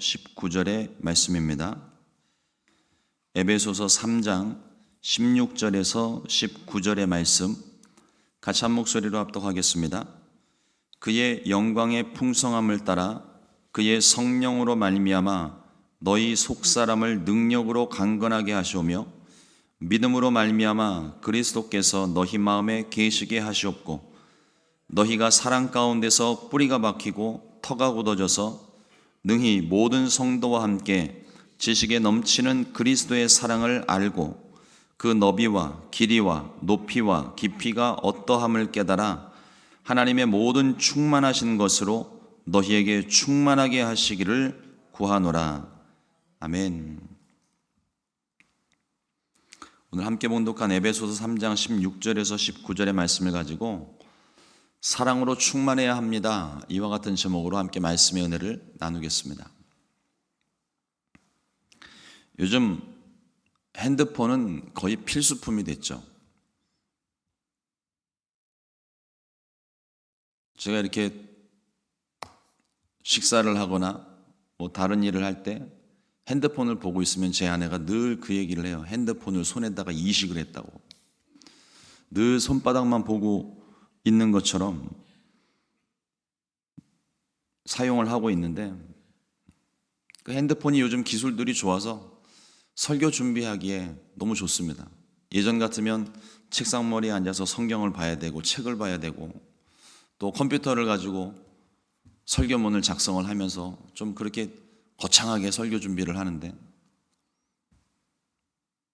19절의 말씀입니다. 에베소서 3장 16절에서 19절의 말씀 같이 한 목소리로 합독하겠습니다. 그의 영광의 풍성함을 따라 그의 성령으로 말미암아 너희 속사람을 능력으로 강건하게 하시오며 믿음으로 말미암아 그리스도께서 너희 마음에 계시게 하시옵고 너희가 사랑 가운데서 뿌리가 박히고 터가 굳어져서 능히 모든 성도와 함께 지식에 넘치는 그리스도의 사랑을 알고 그 너비와 길이와 높이와 깊이가 어떠함을 깨달아 하나님의 모든 충만하신 것으로 너희에게 충만하게 하시기를 구하노라. 아멘. 오늘 함께 봉독한 에베소서 3장 16절에서 19절의 말씀을 가지고 사랑으로 충만해야 합니다. 이와 같은 제목으로 함께 말씀의 은혜를 나누겠습니다. 요즘 핸드폰은 거의 필수품이 됐죠. 제가 이렇게 식사를 하거나 다른 일을 할 때 핸드폰을 보고 있으면 제 아내가 늘 그 얘기를 해요. 핸드폰을 손에다가 이식을 했다고. 늘 손바닥만 보고 있는 것처럼 사용을 하고 있는데 그 핸드폰이 요즘 기술들이 좋아서 설교 준비하기에 너무 좋습니다. 예전 같으면 책상머리에 앉아서 성경을 봐야 되고 책을 봐야 되고 또 컴퓨터를 가지고 설교문을 작성을 하면서 좀 그렇게 거창하게 설교 준비를 하는데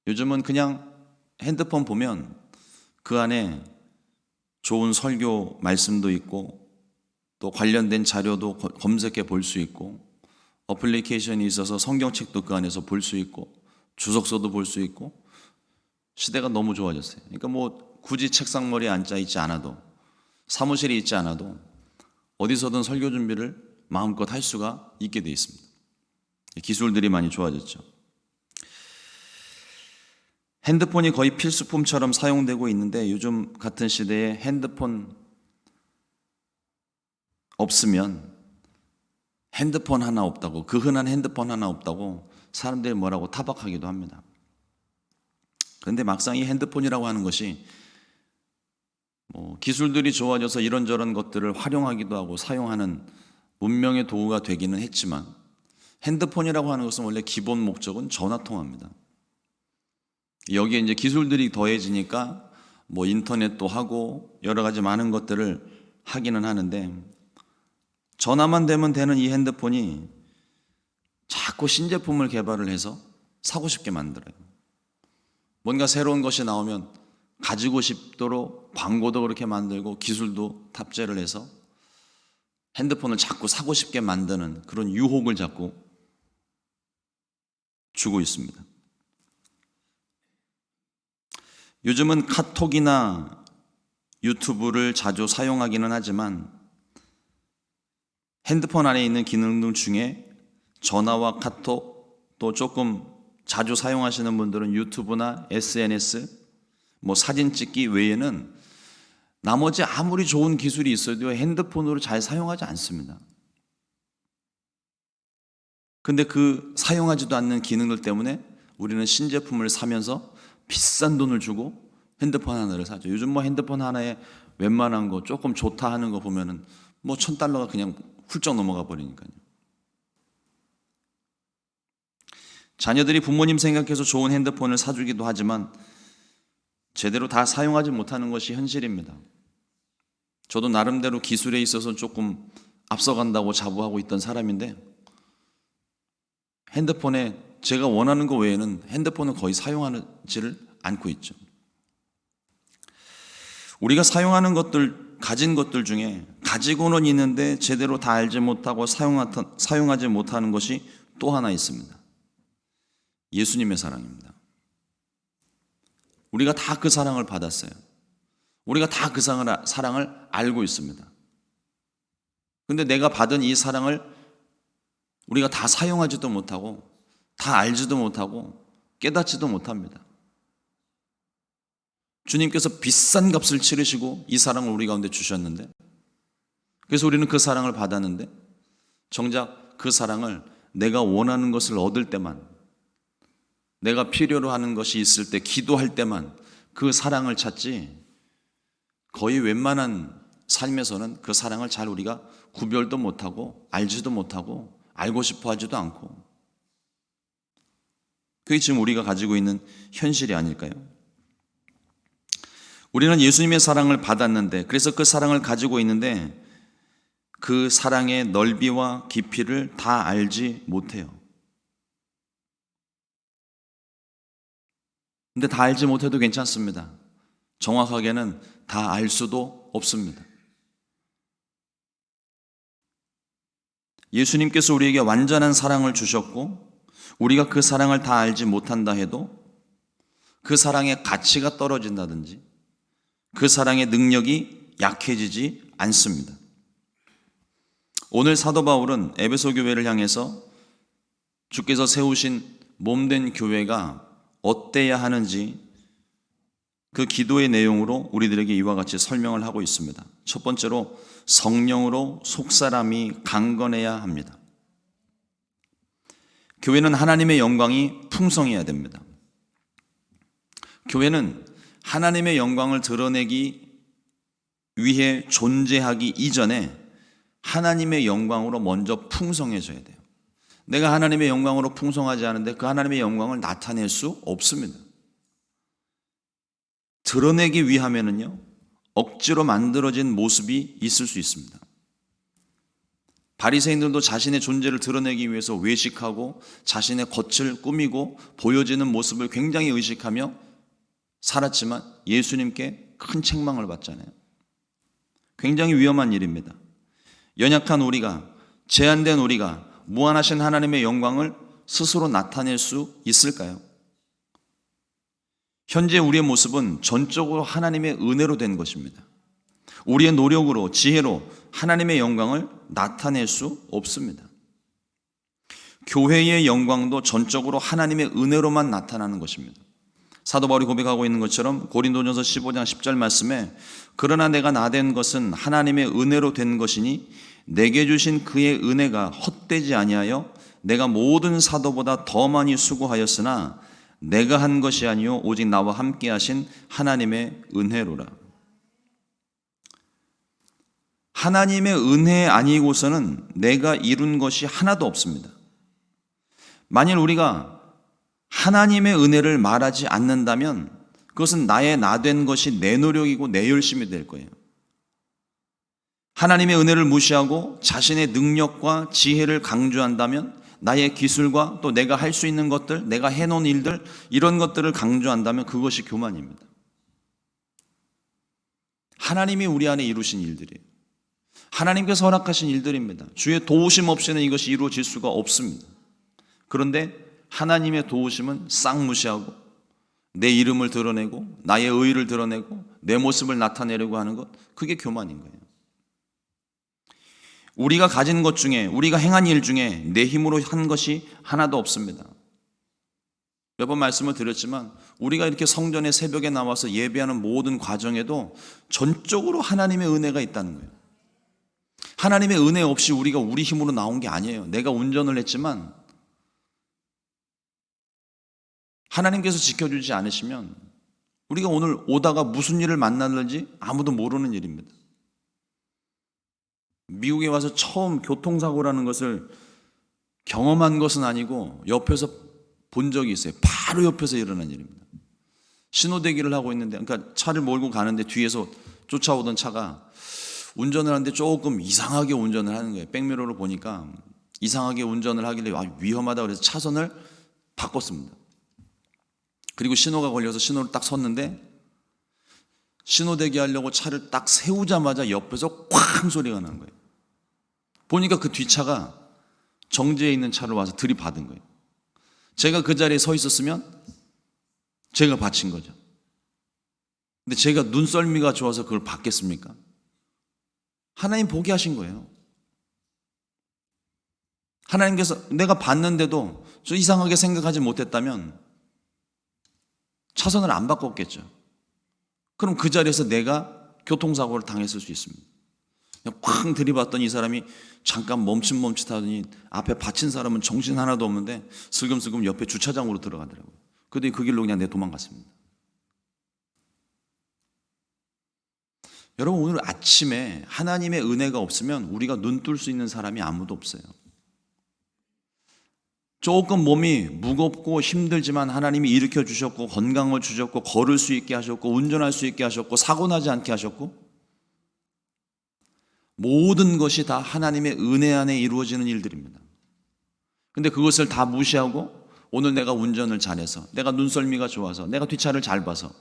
요즘은 그냥 핸드폰 보면 그 안에 좋은 설교 말씀도 있고 또 관련된 자료도 검색해 볼 수 있고 어플리케이션이 있어서 성경책도 그 안에서 볼 수 있고 주석서도 볼 수 있고 시대가 너무 좋아졌어요. 그러니까 굳이 책상머리에 앉아 있지 않아도 사무실에 있지 않아도 어디서든 설교 준비를 마음껏 할 수가 있게 되어 있습니다. 기술들이 많이 좋아졌죠. 핸드폰이 거의 필수품처럼 사용되고 있는데 요즘 같은 시대에 핸드폰 없으면 핸드폰 하나 없다고, 그 흔한 핸드폰 하나 없다고 사람들이 뭐라고 타박하기도 합니다. 그런데 막상 이 핸드폰이라고 하는 것이 기술들이 좋아져서 이런저런 것들을 활용하기도 하고 사용하는 문명의 도구가 되기는 했지만 핸드폰이라고 하는 것은 원래 기본 목적은 전화통화입니다. 여기에 이제 기술들이 더해지니까 인터넷도 하고 여러 가지 많은 것들을 하기는 하는데 전화만 되면 되는 이 핸드폰이 자꾸 신제품을 개발을 해서 사고 싶게 만들어요. 뭔가 새로운 것이 나오면 가지고 싶도록 광고도 그렇게 만들고 기술도 탑재를 해서 핸드폰을 자꾸 사고 싶게 만드는 그런 유혹을 자꾸 주고 있습니다. 요즘은 카톡이나 유튜브를 자주 사용하기는 하지만 핸드폰 안에 있는 기능들 중에 전화와 카톡 또 조금 자주 사용하시는 분들은 유튜브나 SNS 사진 찍기 외에는 나머지 아무리 좋은 기술이 있어도 핸드폰으로 잘 사용하지 않습니다. 근데 그 사용하지도 않는 기능들 때문에 우리는 신제품을 사면서 비싼 돈을 주고 핸드폰 하나를 사죠. 요즘 핸드폰 하나에 웬만한 거 조금 좋다 하는 거 보면은 $1,000가 그냥 훌쩍 넘어가 버리니까요. 자녀들이 부모님 생각해서 좋은 핸드폰을 사주기도 하지만 제대로 다 사용하지 못하는 것이 현실입니다. 저도 나름대로 기술에 있어서 조금 앞서간다고 자부하고 있던 사람인데 핸드폰에 제가 원하는 것 외에는 핸드폰을 거의 사용하지를 않고 있죠. 우리가 사용하는 것들, 가진 것들 중에 가지고는 있는데 제대로 다 알지 못하고 사용하지 못하는 것이 또 하나 있습니다. 예수님의 사랑입니다. 우리가 다 그 사랑을 받았어요. 우리가 다 그 사랑을 알고 있습니다. 그런데 내가 받은 이 사랑을 우리가 다 사용하지도 못하고 다 알지도 못하고 깨닫지도 못합니다. 주님께서 비싼 값을 치르시고 이 사랑을 우리 가운데 주셨는데 그래서 우리는 그 사랑을 받았는데 정작 그 사랑을 내가 원하는 것을 얻을 때만, 내가 필요로 하는 것이 있을 때, 기도할 때만 그 사랑을 찾지, 거의 웬만한 삶에서는 그 사랑을 잘 우리가 구별도 못하고 알지도 못하고 알고 싶어 하지도 않고, 그게 지금 우리가 가지고 있는 현실이 아닐까요? 우리는 예수님의 사랑을 받았는데, 그래서 그 사랑을 가지고 있는데 그 사랑의 넓이와 깊이를 다 알지 못해요. 근데 다 알지 못해도 괜찮습니다. 정확하게는 다 알 수도 없습니다. 예수님께서 우리에게 완전한 사랑을 주셨고, 우리가 그 사랑을 다 알지 못한다 해도 그 사랑의 가치가 떨어진다든지 그 사랑의 능력이 약해지지 않습니다. 오늘 사도 바울은 에베소 교회를 향해서 주께서 세우신 몸된 교회가 어때야 하는지 그 기도의 내용으로 우리들에게 이와 같이 설명을 하고 있습니다. 첫 번째로, 성령으로 속사람이 강건해야 합니다. 교회는 하나님의 영광이 풍성해야 됩니다. 교회는 하나님의 영광을 드러내기 위해 존재하기 이전에 하나님의 영광으로 먼저 풍성해져야 돼요. 내가 하나님의 영광으로 풍성하지 않은데 그 하나님의 영광을 나타낼 수 없습니다. 드러내기 위하면은요, 억지로 만들어진 모습이 있을 수 있습니다. 바리새인들도 자신의 존재를 드러내기 위해서 외식하고 자신의 겉을 꾸미고 보여지는 모습을 굉장히 의식하며 살았지만 예수님께 큰 책망을 받잖아요. 굉장히 위험한 일입니다. 연약한 우리가, 제한된 우리가 무한하신 하나님의 영광을 스스로 나타낼 수 있을까요? 현재 우리의 모습은 전적으로 하나님의 은혜로 된 것입니다. 우리의 노력으로, 지혜로 하나님의 영광을 나타낼 수 없습니다. 교회의 영광도 전적으로 하나님의 은혜로만 나타나는 것입니다. 사도 바울이 고백하고 있는 것처럼 고린도전서 15장 10절 말씀에, 그러나 내가 나된 것은 하나님의 은혜로 된 것이니 내게 주신 그의 은혜가 헛되지 아니하여 내가 모든 사도보다 더 많이 수고하였으나 내가 한 것이 아니요 오직 나와 함께 하신 하나님의 은혜로라. 하나님의 은혜 아니고서는 내가 이룬 것이 하나도 없습니다. 만일 우리가 하나님의 은혜를 말하지 않는다면 그것은 나의 나된 것이 내 노력이고 내 열심이 될 거예요. 하나님의 은혜를 무시하고 자신의 능력과 지혜를 강조한다면, 나의 기술과 또 내가 할 수 있는 것들, 내가 해놓은 일들, 이런 것들을 강조한다면 그것이 교만입니다. 하나님이 우리 안에 이루신 일들이에요. 하나님께서 허락하신 일들입니다. 주의 도우심 없이는 이것이 이루어질 수가 없습니다. 그런데 하나님의 도우심은 싹 무시하고 내 이름을 드러내고 나의 의의를 드러내고 내 모습을 나타내려고 하는 것, 그게 교만인 거예요. 우리가 가진 것 중에, 우리가 행한 일 중에 내 힘으로 한 것이 하나도 없습니다. 몇 번 말씀을 드렸지만 우리가 이렇게 성전의 새벽에 나와서 예배하는 모든 과정에도 전적으로 하나님의 은혜가 있다는 거예요. 하나님의 은혜 없이 우리가 우리 힘으로 나온 게 아니에요. 내가 운전을 했지만 하나님께서 지켜주지 않으시면 우리가 오늘 오다가 무슨 일을 만났는지 아무도 모르는 일입니다. 미국에 와서 처음 교통사고라는 것을 경험한 것은 아니고 옆에서 본 적이 있어요. 바로 옆에서 일어난 일입니다. 신호대기를 하고 있는데, 그러니까 차를 몰고 가는데 뒤에서 쫓아오던 차가 운전을 하는데 조금 이상하게 운전을 하는 거예요. 백미러로 보니까 이상하게 운전을 하길래 위험하다 그래서 차선을 바꿨습니다. 그리고 신호가 걸려서 신호를 딱 섰는데, 신호대기 하려고 차를 딱 세우자마자 옆에서 쾅 소리가 난 거예요. 보니까 그 뒷차가 정지해 있는 차를 와서 들이받은 거예요. 제가 그 자리에 서 있었으면 제가 받친 거죠. 근데 제가 눈썰미가 좋아서 그걸 받겠습니까? 하나님 보게 하신 거예요. 하나님께서 내가 받는데도 저 이상하게 생각하지 못했다면 차선을 안 바꿨겠죠. 그럼 그 자리에서 내가 교통사고를 당했을 수 있습니다. 그냥 쾅 들이받더니 이 사람이 잠깐 멈칫멈칫하더니 앞에 받친 사람은 정신 하나도 없는데 슬금슬금 옆에 주차장으로 들어가더라고요. 그런데 그 길로 그냥 도망갔습니다. 여러분, 오늘 아침에 하나님의 은혜가 없으면 우리가 눈 뜰 수 있는 사람이 아무도 없어요. 조금 몸이 무겁고 힘들지만 하나님이 일으켜 주셨고 건강을 주셨고 걸을 수 있게 하셨고 운전할 수 있게 하셨고 사고 나지 않게 하셨고 모든 것이 다 하나님의 은혜 안에 이루어지는 일들입니다. 근데 그것을 다 무시하고 오늘 내가 운전을 잘해서, 내가 눈썰미가 좋아서, 내가 뒷차를 잘 봐서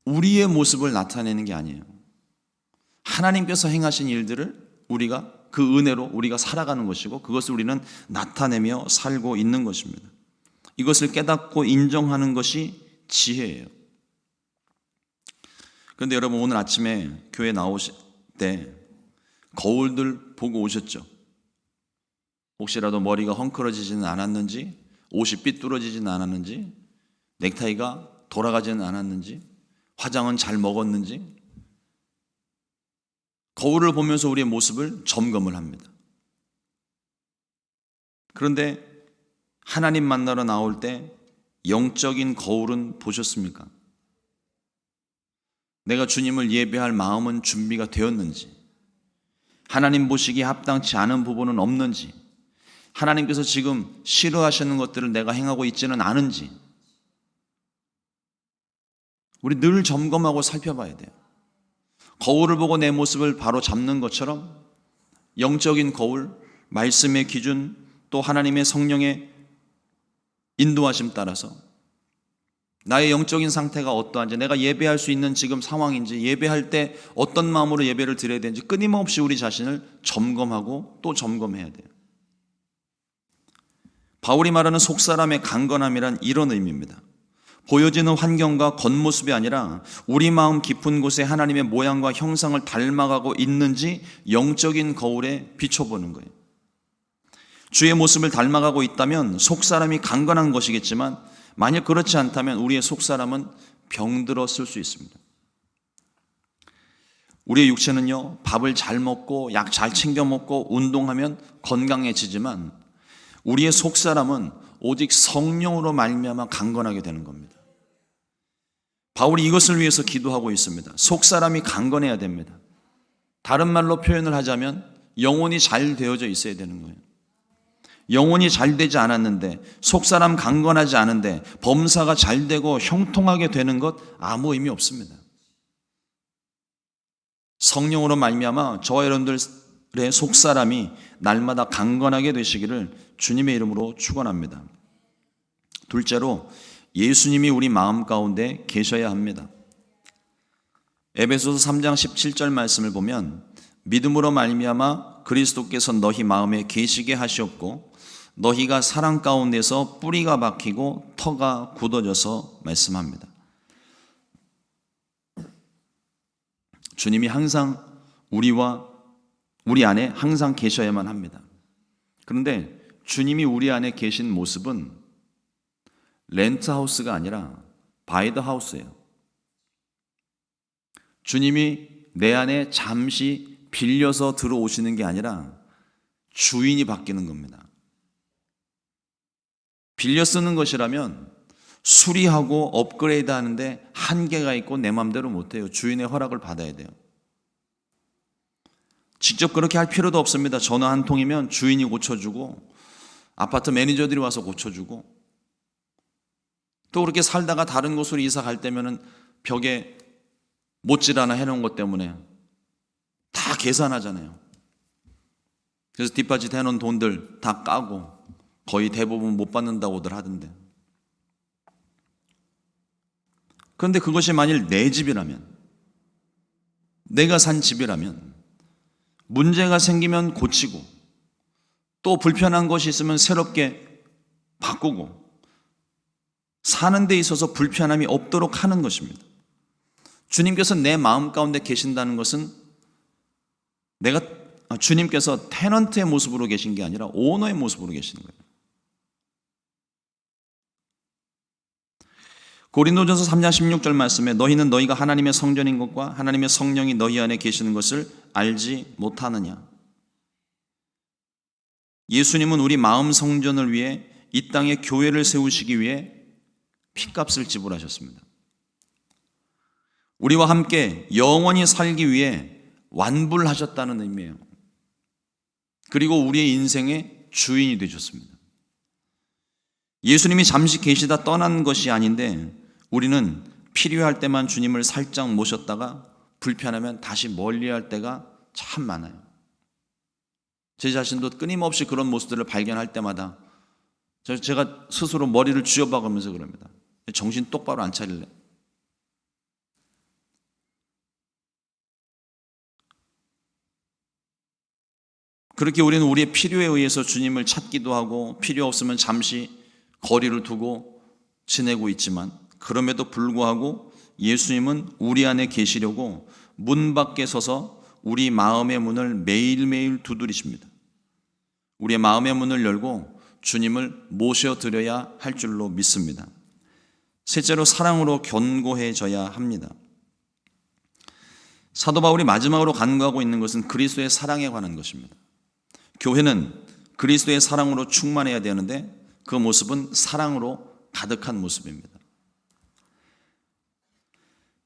우리의 모습을 나타내는 게 아니에요. 하나님께서 행하신 일들을 우리가 그 은혜로 우리가 살아가는 것이고 그것을 우리는 나타내며 살고 있는 것입니다. 이것을 깨닫고 인정하는 것이 지혜예요. 그런데 여러분, 오늘 아침에 교회 나오실 때 거울들 보고 오셨죠? 혹시라도 머리가 헝클어지지는 않았는지, 옷이 삐뚤어지지는 않았는지, 넥타이가 돌아가지는 않았는지, 화장은 잘 먹었는지, 거울을 보면서 우리의 모습을 점검을 합니다. 그런데 하나님 만나러 나올 때 영적인 거울은 보셨습니까? 내가 주님을 예배할 마음은 준비가 되었는지, 하나님 보시기에 합당치 않은 부분은 없는지, 하나님께서 지금 싫어하시는 것들을 내가 행하고 있지는 않은지 우리 늘 점검하고 살펴봐야 돼요. 거울을 보고 내 모습을 바로 잡는 것처럼 영적인 거울, 말씀의 기준, 또 하나님의 성령의 인도하심 따라서 나의 영적인 상태가 어떠한지, 내가 예배할 수 있는 지금 상황인지, 예배할 때 어떤 마음으로 예배를 드려야 되는지 끊임없이 우리 자신을 점검하고 또 점검해야 돼요. 바울이 말하는 속사람의 강건함이란 이런 의미입니다. 보여지는 환경과 겉모습이 아니라 우리 마음 깊은 곳에 하나님의 모양과 형상을 닮아가고 있는지 영적인 거울에 비춰보는 거예요. 주의 모습을 닮아가고 있다면 속사람이 강건한 것이겠지만 만약 그렇지 않다면 우리의 속사람은 병들었을 수 있습니다. 우리의 육체는요, 밥을 잘 먹고 약 잘 챙겨 먹고 운동하면 건강해지지만 우리의 속사람은 오직 성령으로 말미암아 강건하게 되는 겁니다. 바울이 이것을 위해서 기도하고 있습니다. 속사람이 강건해야 됩니다. 다른 말로 표현을 하자면 영혼이 잘 되어져 있어야 되는 거예요. 영혼이 잘 되지 않았는데, 속사람 강건하지 않은데 범사가 잘 되고 형통하게 되는 것 아무 의미 없습니다. 성령으로 말미암아 저와 여러분들의 속사람이 날마다 강건하게 되시기를 주님의 이름으로 축원합니다. 둘째로, 예수님이 우리 마음 가운데 계셔야 합니다. 에베소서 3장 17절 말씀을 보면 믿음으로 말미암아 그리스도께서 너희 마음에 계시게 하시옵고 너희가 사랑 가운데서 뿌리가 박히고 터가 굳어져서 말씀합니다. 주님이 항상 우리 안에 항상 계셔야만 합니다. 그런데 주님이 우리 안에 계신 모습은 렌트하우스가 아니라 바이더하우스예요. 주님이 내 안에 잠시 빌려서 들어오시는 게 아니라 주인이 바뀌는 겁니다. 빌려 쓰는 것이라면 수리하고 업그레이드 하는데 한계가 있고 내 마음대로 못해요. 주인의 허락을 받아야 돼요. 직접 그렇게 할 필요도 없습니다. 전화 한 통이면 주인이 고쳐주고 아파트 매니저들이 와서 고쳐주고, 또 그렇게 살다가 다른 곳으로 이사 갈 때면은 벽에 못질 하나 해놓은 것 때문에 다 계산하잖아요. 그래서 뒷받침 해놓은 돈들 다 까고 거의 대부분 못 받는다고들 하던데. 그런데 그것이 만일 내 집이라면, 내가 산 집이라면 문제가 생기면 고치고 또 불편한 것이 있으면 새롭게 바꾸고 사는 데 있어서 불편함이 없도록 하는 것입니다. 주님께서 내 마음 가운데 계신다는 것은 주님께서 테넌트의 모습으로 계신 게 아니라 오너의 모습으로 계시는 거예요. 고린도전서 3장 16절 말씀에 너희는 너희가 하나님의 성전인 것과 하나님의 성령이 너희 안에 계시는 것을 알지 못하느냐. 예수님은 우리 마음 성전을 위해 이 땅에 교회를 세우시기 위해 핏값을 지불하셨습니다. 우리와 함께 영원히 살기 위해 완불하셨다는 의미예요. 그리고 우리의 인생의 주인이 되셨습니다. 예수님이 잠시 계시다 떠난 것이 아닌데 우리는 필요할 때만 주님을 살짝 모셨다가 불편하면 다시 멀리할 때가 참 많아요. 제 자신도 끊임없이 그런 모습들을 발견할 때마다 제가 스스로 머리를 쥐어박으면서 그럽니다. 정신 똑바로 안 차릴래? 그렇게 우리는 우리의 필요에 의해서 주님을 찾기도 하고 필요 없으면 잠시 거리를 두고 지내고 있지만 그럼에도 불구하고 예수님은 우리 안에 계시려고 문 밖에 서서 우리 마음의 문을 매일매일 두드리십니다. 우리의 마음의 문을 열고 주님을 모셔드려야 할 줄로 믿습니다. 셋째로 사랑으로 견고해져야 합니다. 사도 바울이 마지막으로 간구하고 있는 것은 그리스도의 사랑에 관한 것입니다. 교회는 그리스도의 사랑으로 충만해야 되는데 그 모습은 사랑으로 가득한 모습입니다.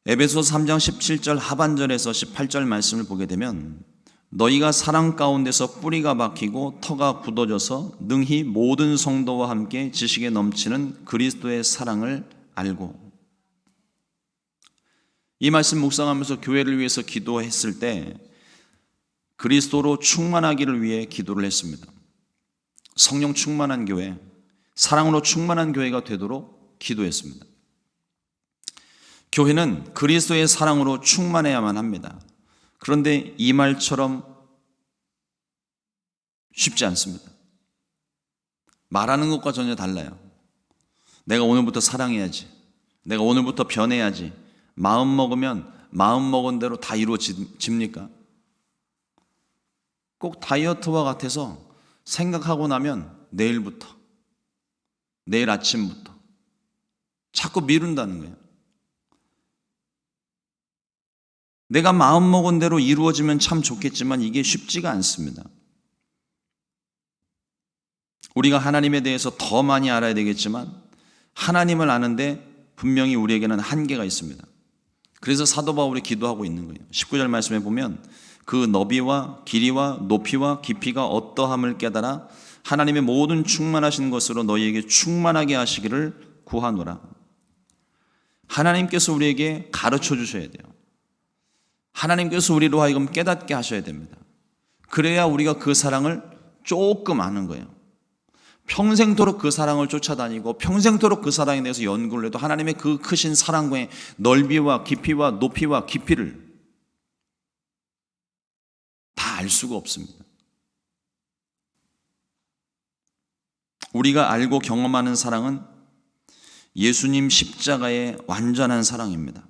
에베소서 3장 17절 하반절에서 18절 말씀을 보게 되면 너희가 사랑 가운데서 뿌리가 박히고 터가 굳어져서 능히 모든 성도와 함께 지식에 넘치는 그리스도의 사랑을 알고. 이 말씀 묵상하면서 교회를 위해서 기도했을 때 그리스도로 충만하기를 위해 기도를 했습니다. 성령 충만한 교회, 사랑으로 충만한 교회가 되도록 기도했습니다. 교회는 그리스도의 사랑으로 충만해야만 합니다. 그런데 이 말처럼 쉽지 않습니다. 말하는 것과 전혀 달라요. 내가 오늘부터 사랑해야지. 내가 오늘부터 변해야지. 마음 먹으면 마음 먹은 대로 다 이루어집니까? 꼭 다이어트와 같아서 생각하고 나면 내일부터, 내일 아침부터 자꾸 미룬다는 거예요. 내가 마음 먹은 대로 이루어지면 참 좋겠지만 이게 쉽지가 않습니다. 우리가 하나님에 대해서 더 많이 알아야 되겠지만 하나님을 아는데 분명히 우리에게는 한계가 있습니다. 그래서 사도 바울이 기도하고 있는 거예요. 19절 말씀에 보면 그 너비와 길이와 높이와 깊이가 어떠함을 깨달아 하나님의 모든 충만하신 것으로 너희에게 충만하게 하시기를 구하노라. 하나님께서 우리에게 가르쳐 주셔야 돼요. 하나님께서 우리로 하여금 깨닫게 하셔야 됩니다. 그래야 우리가 그 사랑을 조금 아는 거예요. 평생토록 그 사랑을 쫓아다니고 평생토록 그 사랑에 대해서 연구를 해도 하나님의 그 크신 사랑의 넓이와 깊이와 높이와 깊이를 다 알 수가 없습니다. 우리가 알고 경험하는 사랑은 예수님 십자가의 완전한 사랑입니다.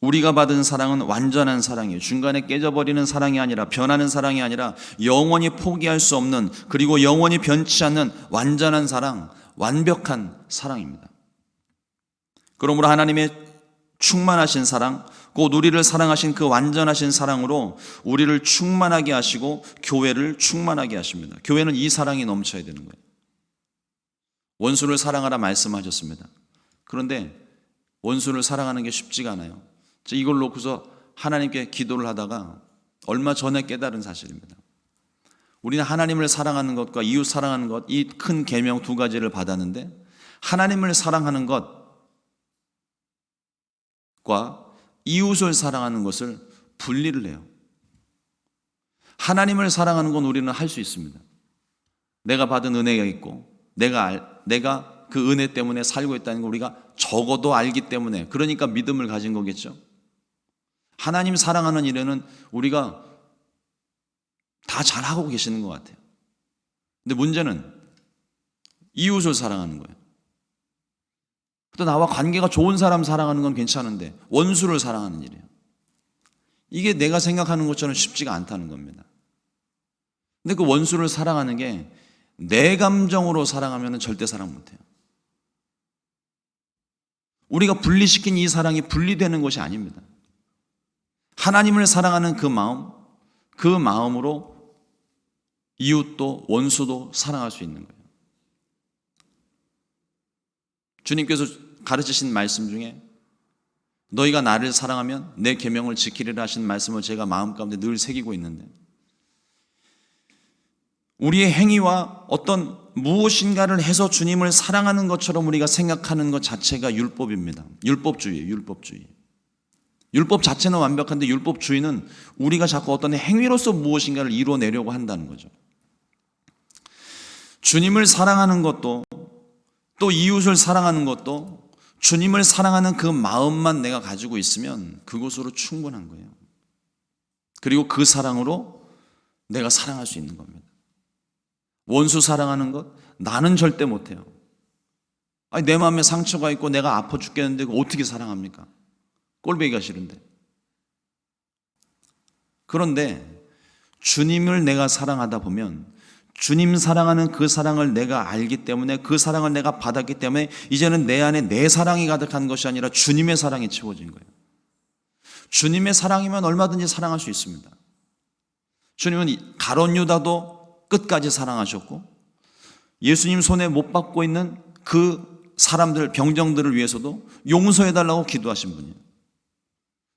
우리가 받은 사랑은 완전한 사랑이에요. 중간에 깨져버리는 사랑이 아니라 변하는 사랑이 아니라 영원히 포기할 수 없는 그리고 영원히 변치 않는 완전한 사랑, 완벽한 사랑입니다. 그러므로 하나님의 충만하신 사랑, 곧 우리를 사랑하신 그 완전하신 사랑으로 우리를 충만하게 하시고 교회를 충만하게 하십니다. 교회는 이 사랑이 넘쳐야 되는 거예요. 원수를 사랑하라 말씀하셨습니다. 그런데 원수를 사랑하는 게 쉽지가 않아요. 이걸 놓고서 하나님께 기도를 하다가 얼마 전에 깨달은 사실입니다. 우리는 하나님을 사랑하는 것과 이웃 사랑하는 것, 이 큰 계명 두 가지를 받았는데 하나님을 사랑하는 것과 이웃을 사랑하는 것을 분리를 해요. 하나님을 사랑하는 건 우리는 할 수 있습니다. 내가 받은 은혜가 있고 내가 그 은혜 때문에 살고 있다는 걸 우리가 적어도 알기 때문에, 그러니까 믿음을 가진 거겠죠. 하나님 사랑하는 일에는 우리가 다 잘하고 계시는 것 같아요. 근데 문제는 이웃을 사랑하는 거예요. 또 나와 관계가 좋은 사람 사랑하는 건 괜찮은데 원수를 사랑하는 일이에요. 이게 내가 생각하는 것처럼 쉽지가 않다는 겁니다. 근데 그 원수를 사랑하는 게 내 감정으로 사랑하면 절대 사랑 못해요. 우리가 분리시킨 이 사랑이 분리되는 것이 아닙니다. 하나님을 사랑하는 그 마음, 그 마음으로 이웃도 원수도 사랑할 수 있는 거예요. 주님께서 가르치신 말씀 중에 너희가 나를 사랑하면 내 계명을 지키리라 하신 말씀을 제가 마음 가운데 늘 새기고 있는데, 우리의 행위와 어떤 무엇인가를 해서 주님을 사랑하는 것처럼 우리가 생각하는 것 자체가 율법입니다. 율법주의예요. 율법주의. 율법 자체는 완벽한데 율법주의는 우리가 자꾸 어떤 행위로서 무엇인가를 이뤄내려고 한다는 거죠. 주님을 사랑하는 것도 또 이웃을 사랑하는 것도 주님을 사랑하는 그 마음만 내가 가지고 있으면 그것으로 충분한 거예요. 그리고 그 사랑으로 내가 사랑할 수 있는 겁니다. 원수 사랑하는 것 나는 절대 못해요. 아니, 내 마음에 상처가 있고 내가 아파 죽겠는데 어떻게 사랑합니까? 꼴보기가 싫은데. 그런데 주님을 내가 사랑하다 보면 주님 사랑하는 그 사랑을 내가 알기 때문에, 그 사랑을 내가 받았기 때문에 이제는 내 안에 내 사랑이 가득한 것이 아니라 주님의 사랑이 채워진 거예요. 주님의 사랑이면 얼마든지 사랑할 수 있습니다. 주님은 가룟 유다도 끝까지 사랑하셨고, 예수님 손에 못 박고 있는 그 사람들, 병정들을 위해서도 용서해달라고 기도하신 분이에요.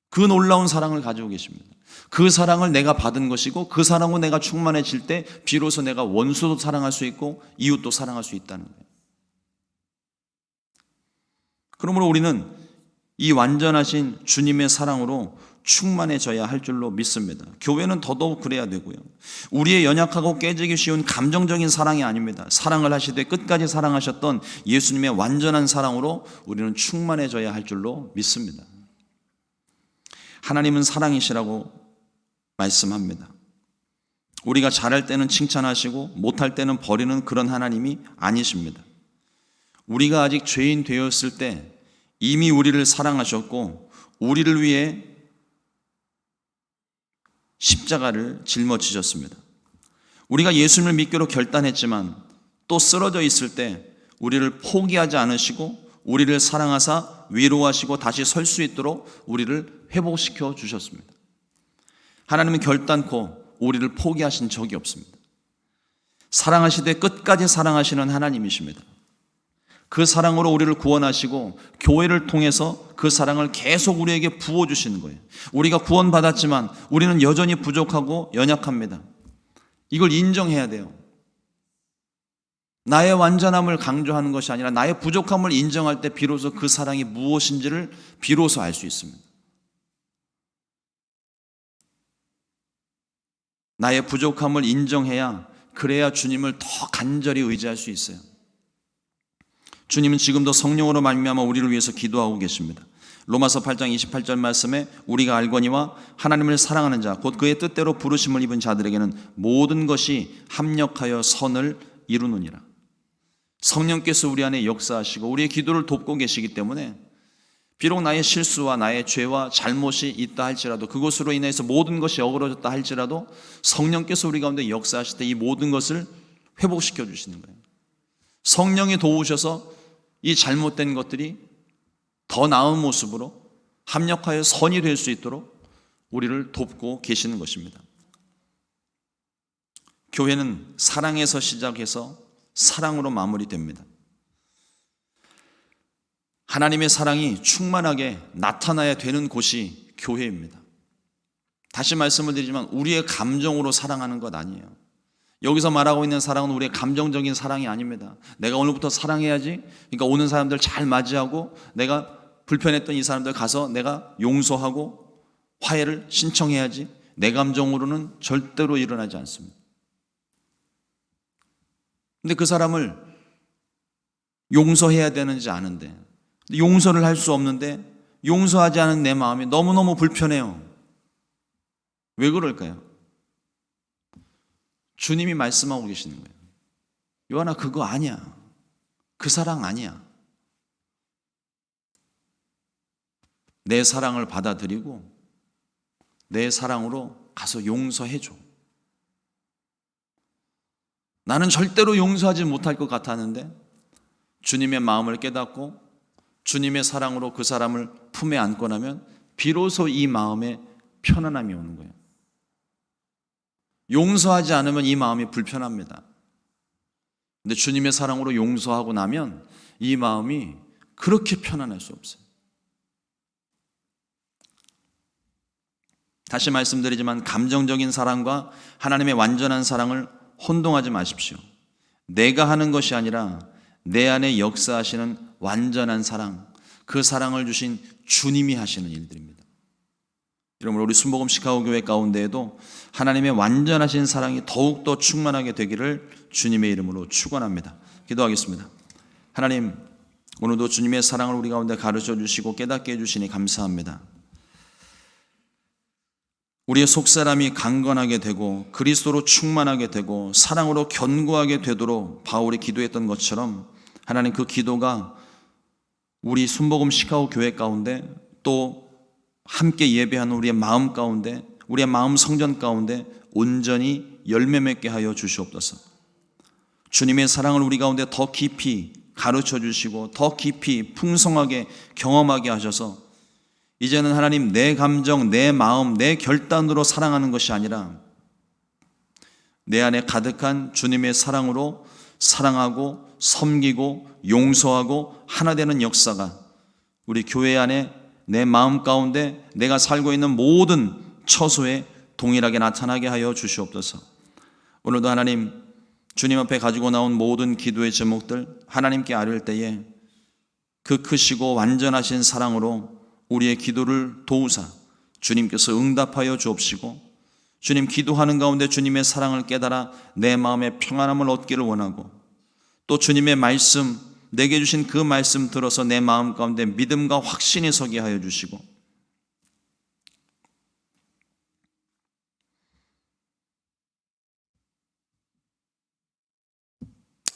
그 놀라운 사랑을 가지고 계십니다. 그 사랑을 내가 받은 것이고, 그 사랑으로 내가 충만해질 때 비로소 내가 원수도 사랑할 수 있고 이웃도 사랑할 수 있다는 거예요. 그러므로 우리는 이 완전하신 주님의 사랑으로 충만해져야 할 줄로 믿습니다. 교회는 더더욱 그래야 되고요. 우리의 연약하고 깨지기 쉬운 감정적인 사랑이 아닙니다. 사랑을 하시되 끝까지 사랑하셨던 예수님의 완전한 사랑으로 우리는 충만해져야 할 줄로 믿습니다. 하나님은 사랑이시라고 말씀합니다. 우리가 잘할 때는 칭찬하시고 못할 때는 버리는 그런 하나님이 아니십니다. 우리가 아직 죄인 되었을 때 이미 우리를 사랑하셨고 우리를 위해 십자가를 짊어지셨습니다. 우리가 예수님을 믿기로 결단했지만 또 쓰러져 있을 때 우리를 포기하지 않으시고 우리를 사랑하사 위로하시고 다시 설 수 있도록 우리를 회복시켜 주셨습니다. 하나님은 결단코 우리를 포기하신 적이 없습니다. 사랑하시되 끝까지 사랑하시는 하나님이십니다. 그 사랑으로 우리를 구원하시고 교회를 통해서 그 사랑을 계속 우리에게 부어주시는 거예요. 우리가 구원받았지만 우리는 여전히 부족하고 연약합니다. 이걸 인정해야 돼요. 나의 완전함을 강조하는 것이 아니라 나의 부족함을 인정할 때 비로소 그 사랑이 무엇인지를 비로소 알 수 있습니다. 나의 부족함을 인정해야, 그래야 주님을 더 간절히 의지할 수 있어요. 주님은 지금도 성령으로 말미암아 우리를 위해서 기도하고 계십니다. 로마서 8장 28절 말씀에 우리가 알거니와 하나님을 사랑하는 자 곧 그의 뜻대로 부르심을 입은 자들에게는 모든 것이 합력하여 선을 이루느니라. 성령께서 우리 안에 역사하시고 우리의 기도를 돕고 계시기 때문에 비록 나의 실수와 나의 죄와 잘못이 있다 할지라도, 그것으로 인해서 모든 것이 어그러졌다 할지라도 성령께서 우리 가운데 역사하실 때 이 모든 것을 회복시켜 주시는 거예요. 성령이 도우셔서 이 잘못된 것들이 더 나은 모습으로 합력하여 선이 될 수 있도록 우리를 돕고 계시는 것입니다. 교회는 사랑에서 시작해서 사랑으로 마무리됩니다. 하나님의 사랑이 충만하게 나타나야 되는 곳이 교회입니다. 다시 말씀을 드리지만 우리의 감정으로 사랑하는 것 아니에요. 여기서 말하고 있는 사랑은 우리의 감정적인 사랑이 아닙니다. 내가 오늘부터 사랑해야지, 그러니까 오는 사람들 잘 맞이하고 내가 불편했던 이 사람들 가서 내가 용서하고 화해를 신청해야지, 내 감정으로는 절대로 일어나지 않습니다. 근데 그 사람을 용서해야 되는지 아는데, 용서를 할 수 없는데 용서하지 않은 내 마음이 너무너무 불편해요. 왜 그럴까요? 주님이 말씀하고 계시는 거예요. 요한아, 그거 아니야. 그 사랑 아니야. 내 사랑을 받아들이고 내 사랑으로 가서 용서해줘. 나는 절대로 용서하지 못할 것 같았는데 주님의 마음을 깨닫고 주님의 사랑으로 그 사람을 품에 안고 나면 비로소 이 마음에 편안함이 오는 거예요. 용서하지 않으면 이 마음이 불편합니다. 근데 주님의 사랑으로 용서하고 나면 이 마음이 그렇게 편안할 수 없어요. 다시 말씀드리지만 감정적인 사랑과 하나님의 완전한 사랑을 혼동하지 마십시오. 내가 하는 것이 아니라 내 안에 역사하시는 완전한 사랑, 그 사랑을 주신 주님이 하시는 일들입니다. 여러분, 우리 순복음 시카고 교회 가운데에도 하나님의 완전하신 사랑이 더욱더 충만하게 되기를 주님의 이름으로 축원합니다. 기도하겠습니다. 하나님, 오늘도 주님의 사랑을 우리 가운데 가르쳐 주시고 깨닫게 해주시니 감사합니다. 우리의 속사람이 강건하게 되고 그리스도로 충만하게 되고 사랑으로 견고하게 되도록 바울이 기도했던 것처럼 하나님, 그 기도가 우리 순복음 시카고 교회 가운데 또 함께 예배하는 우리의 마음 가운데, 우리의 마음 성전 가운데 온전히 열매 맺게 하여 주시옵소서. 주님의 사랑을 우리 가운데 더 깊이 가르쳐 주시고 더 깊이 풍성하게 경험하게 하셔서 이제는 하나님, 내 감정, 내 마음, 내 결단으로 사랑하는 것이 아니라 내 안에 가득한 주님의 사랑으로 사랑하고 섬기고 용서하고 하나 되는 역사가 우리 교회 안에, 내 마음 가운데, 내가 살고 있는 모든 처소에 동일하게 나타나게 하여 주시옵소서. 오늘도 하나님, 주님 앞에 가지고 나온 모든 기도의 제목들 하나님께 아뢰을 때에 그 크시고 완전하신 사랑으로 우리의 기도를 도우사 주님께서 응답하여 주옵시고, 주님 기도하는 가운데 주님의 사랑을 깨달아 내 마음에 평안함을 얻기를 원하고, 또 주님의 말씀, 내게 주신 그 말씀 들어서 내 마음 가운데 믿음과 확신이 서게 하여 주시고,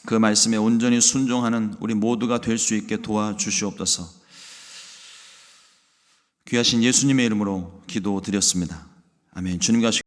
그 말씀에 온전히 순종하는 우리 모두가 될 수 있게 도와주시옵소서. 귀하신 예수님의 이름으로 기도드렸습니다. 아멘. 주님과